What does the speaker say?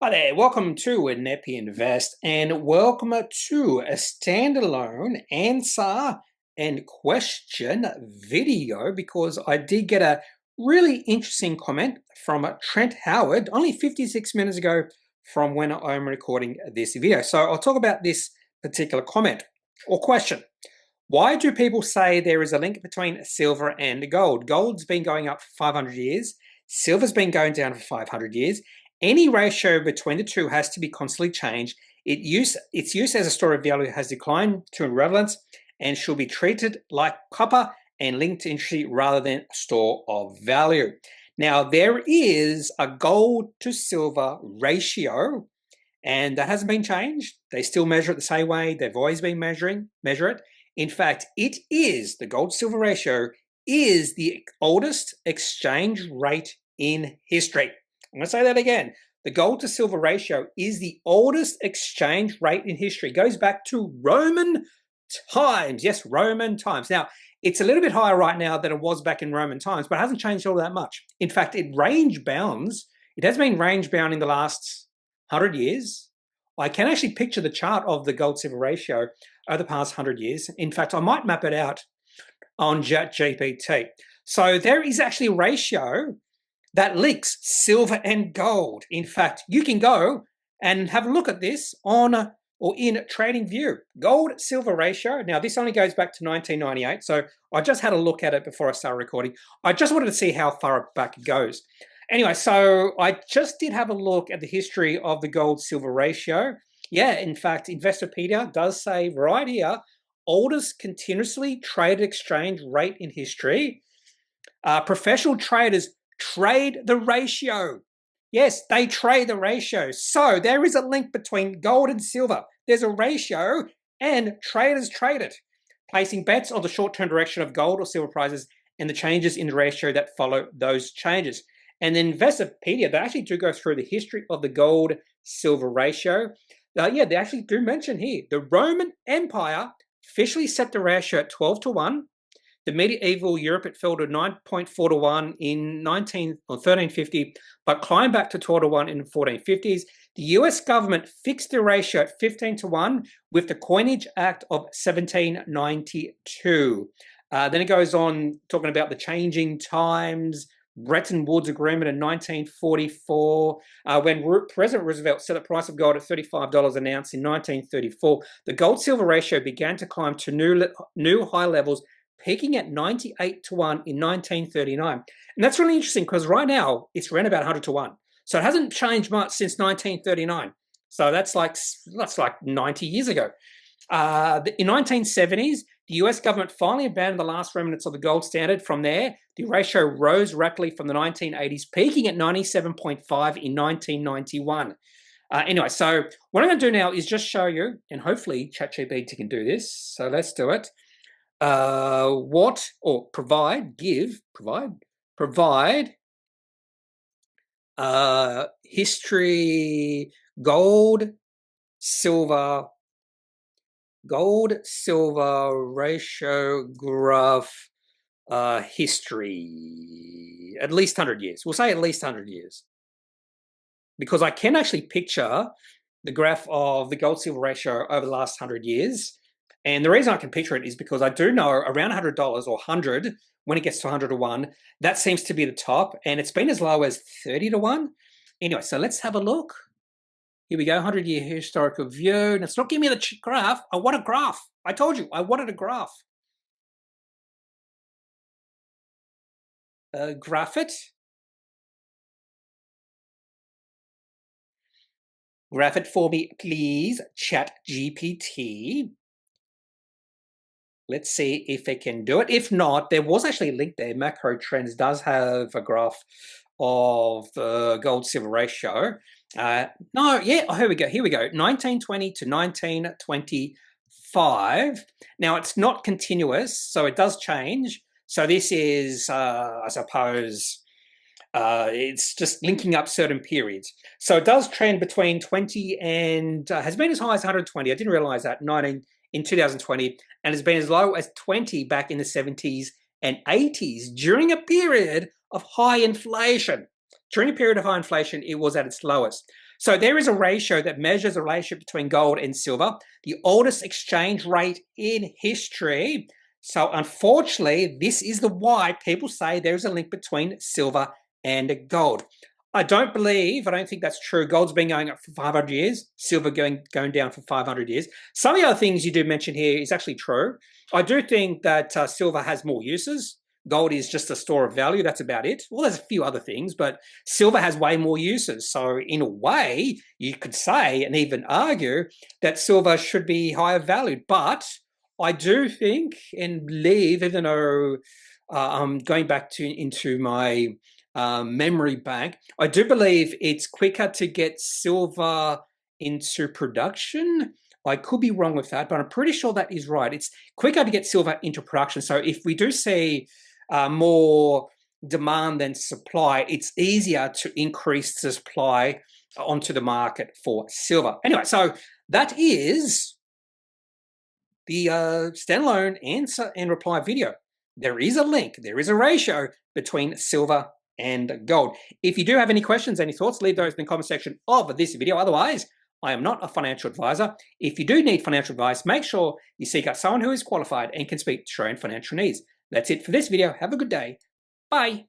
Hi there, welcome to Kneppy Invest and welcome to a standalone answer and question video because I did get a really interesting comment from Trent Howard only 56 minutes ago from when I'm recording this video. So I'll talk about this particular comment or question. Why do people say there is a link between silver and gold? Gold's been going up for 500 years. Silver's been going down for 500 years. Any ratio between the two has to be constantly changed. Its use as a store of value has declined to irrelevance and should be treated like copper and linked to industry rather than a store of value. Now, there is a gold to silver ratio, and that hasn't been changed. They still measure it the same way they've always been measure it. In fact, the gold-silver ratio is the oldest exchange rate in history. I'm going to say that again. The gold to silver ratio is the oldest exchange rate in history. It goes back to Roman times. Yes, Roman times. Now, it's a little bit higher right now than it was back in Roman times, but it hasn't changed all that much. In fact, it has been range bound in the last 100 years. I can actually picture the chart of the gold-silver ratio over the past 100 years. In fact, I might map it out on ChatGPT. So there is actually a ratio that links silver and gold. In fact, you can go and have a look at this on or in TradingView. Gold-silver ratio. Now, this only goes back to 1998, so I just had a look at it before I started recording. I just wanted to see how far back it goes. Anyway, so I just did have a look at the history of the gold-silver ratio. Yeah, in fact, Investopedia does say right here, oldest continuously traded exchange rate in history. Professional traders trade the ratio. Yes, they trade the ratio. So there is a link between gold and silver. There's a ratio and traders trade it, placing bets on the short-term direction of gold or silver prices and the changes in the ratio that follow those changes. And then Investopedia, they actually do go through the history of the gold-silver ratio. Yeah, they actually do mention here, the Roman Empire officially set the ratio at 12 to 1. The medieval Europe, it fell to 9.4 to 1 in 1350, but climbed back to 12 to 1 in the 1450s. The US government fixed the ratio at 15 to 1 with the Coinage Act of 1792. Then it goes on talking about the changing times, Bretton Woods Agreement in 1944, when President Roosevelt set the price of gold at $35 an ounce in 1934, the gold-silver ratio began to climb to new high levels, peaking at 98 to 1 in 1939. And that's really interesting because right now it's around about 100 to 1. So it hasn't changed much since 1939. So that's like 90 years ago. In 1970s, the US government finally abandoned the last remnants of the gold standard. From there, the ratio rose rapidly from the 1980s, peaking at 97.5 in 1991. Anyway, so what I'm going to do now is just show you, and hopefully ChatGPT can do this. So let's do it. Provide history, gold, silver ratio graph, history, at least 100 years. We'll say at least 100 years. Because I can actually picture the graph of the gold-silver ratio over the last 100 years. And the reason I can picture it is because I do know around $100 or 100, when it gets to 100 to 1, that seems to be the top. And it's been as low as 30 to 1. Anyway, so let's have a look. Here we go, 100-year historical view. And it's not giving me the graph. I want a graph. I told you, I wanted a graph. Graph it. Graph it for me, please, ChatGPT. Let's see if it can do it. If not, there was actually a link there. Macro Trends does have a graph of the gold-silver ratio. No, yeah, oh, here we go. 1920 to 1925. Now, it's not continuous, so it does change. So this is, I suppose, it's just linking up certain periods. So it does trend between 20 and has been as high as 120. I didn't realize that in 2020, and has been as low as 20 back in the 70s and 80s during a period of high inflation. During a period of high inflation, it was at its lowest. So there is a ratio that measures the relationship between gold and silver, the oldest exchange rate in history. So unfortunately, this is the why people say there's a link between silver and gold. I don't think that's true. Gold's been going up for 500 years, silver going down for 500 years. Some of the other things you do mention here is actually true. I do think that silver has more uses. Gold is just a store of value. That's about it. Well, there's a few other things, but silver has way more uses. So in a way, you could say and even argue that silver should be higher valued. But I do think and believe, even though I'm going back into my memory bank, I do believe it's quicker to get silver into production. I could be wrong with that, but I'm pretty sure that is right. It's quicker to get silver into production. So if we do see more demand than supply, it's easier to increase the supply onto the market for silver. Anyway, so that is the standalone answer and reply video. There is a link, there is a ratio between silver and gold. If you do have any questions, any thoughts, leave those in the comment section of this video. Otherwise, I am not a financial advisor. If you do need financial advice, make sure you seek out someone who is qualified and can speak to your own financial needs. That's it for this video. Have a good day. Bye.